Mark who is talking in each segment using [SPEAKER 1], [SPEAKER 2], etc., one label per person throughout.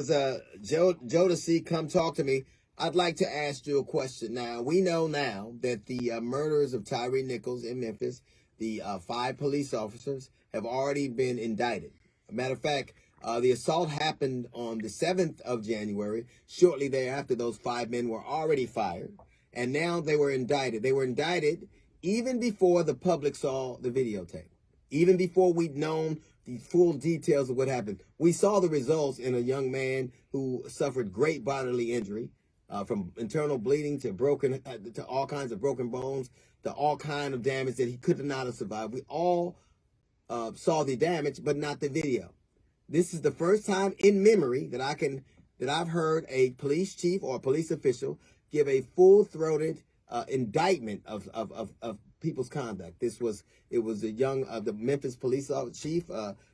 [SPEAKER 1] Jodeci, come talk to me. I'd like to ask you a question. Now, we know now that the murders of Tyre Nichols in Memphis, the 5 police officers, have already been indicted. Matter of fact, the assault happened on the 7th of January. Shortly thereafter, those 5 men were already fired, and now they were indicted. They were indicted even before the public saw the videotape, even before we'd known the full details of what happened. We saw the results in a young man who suffered great bodily injury, from internal bleeding to all kinds of broken bones, to all kind of damage that he could not have survived. We all saw the damage, but not the video. This is the first time in memory that I've heard a police chief or a police official give a full-throated indictment of people's conduct. It was the Memphis police chief.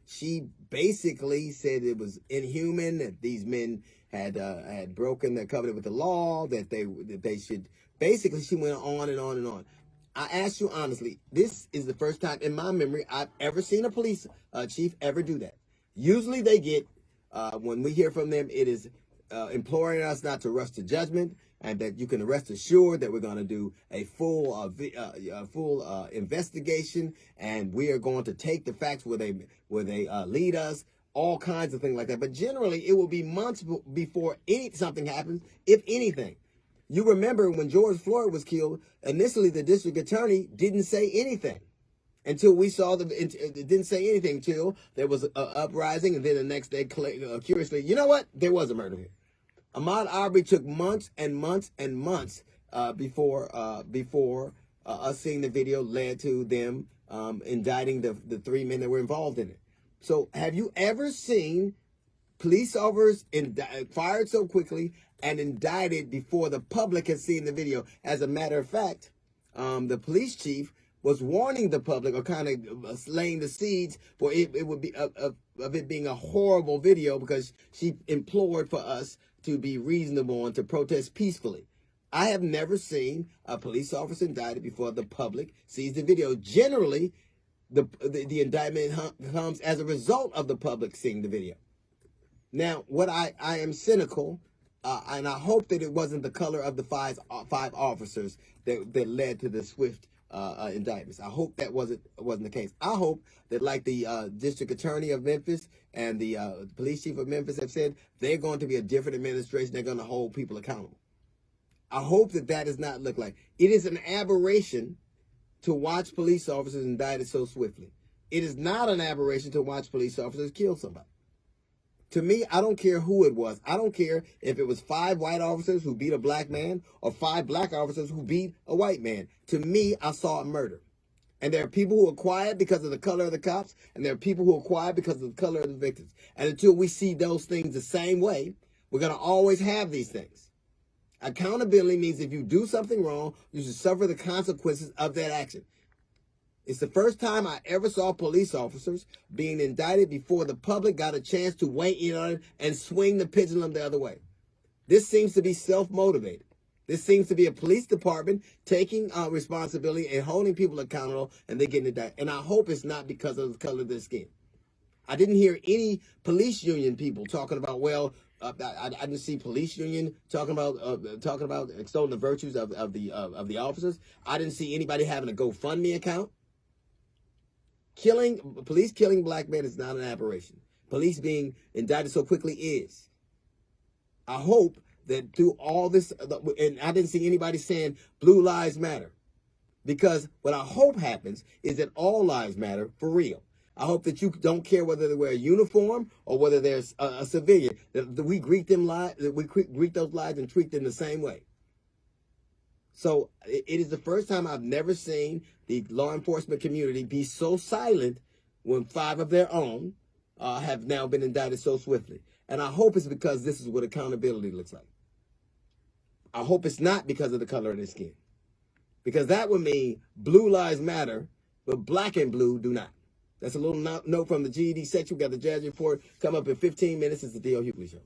[SPEAKER 1] She basically said it was inhuman that these men had broken their covenant with the law, that they should. Basically, she went on and on and on. I ask you honestly, this is the first time in my memory I've ever seen a police chief ever do that. Usually they get, when we hear from them, it is imploring us not to rush to judgment, and that you can rest assured that we're going to do a full investigation, and we are going to take the facts where they lead us, all kinds of things like that. But generally, it will be months before something happens, if anything. You remember when George Floyd was killed, initially the district attorney didn't say anything until we saw it didn't say anything until there was an uprising, and then the next day, curiously, you know what? There was a murder here. Ahmaud Arbery took months and months and months before us seeing the video led to them indicting the 3 men that were involved in it. So have you ever seen police officers fired so quickly and indicted before the public has seen the video? As a matter of fact, the police chief was warning the public, or kind of laying the seeds for it would be of it being a horrible video, because she implored for us to be reasonable and to protest peacefully. I have never seen a police officer indicted before the public sees the video. Generally, the indictment comes as a result of the public seeing the video. Now, what I am cynical, and I hope that it wasn't the color of the 5 officers that led to the swift indictments. I hope that wasn't the case. I hope that, like the district attorney of Memphis and the police chief of Memphis have said, they're going to be a different administration. They're going to hold people accountable. I hope that does not look like. It is an aberration to watch police officers indicted so swiftly. It is not an aberration to watch police officers kill somebody. To me, I don't care who it was. I don't care if it was 5 white officers who beat a black man or 5 black officers who beat a white man. To me, I saw a murder. And there are people who are quiet because of the color of the cops, and there are people who are quiet because of the color of the victims. And until we see those things the same way, we're going to always have these things. Accountability means if you do something wrong, you should suffer the consequences of that action. It's the first time I ever saw police officers being indicted before the public got a chance to weigh in on it and swing the pendulum the other way. This seems to be self-motivated. This seems to be a police department taking responsibility and holding people accountable, and they're getting indicted. And I hope it's not because of the color of their skin. I didn't hear any police union people talking about, well, I didn't see police union talking about extolling the virtues of the officers. I didn't see anybody having a GoFundMe account. Police killing black men is not an aberration. Police being indicted so quickly is. I hope that through all this, and I didn't see anybody saying blue lives matter, because what I hope happens is that all lives matter for real. I hope that you don't care whether they wear a uniform or whether they're a civilian, that we greet those lives and treat them the same way. So it is the first time I've never seen the law enforcement community be so silent when 5 of their own have now been indicted so swiftly. And I hope it's because this is what accountability looks like. I hope it's not because of the color of their skin, because that would mean blue lives matter, but black and blue do not. That's a little note from the GED section. We got the Jazz Report come up in 15 minutes. It's the D.L. Hughley Show.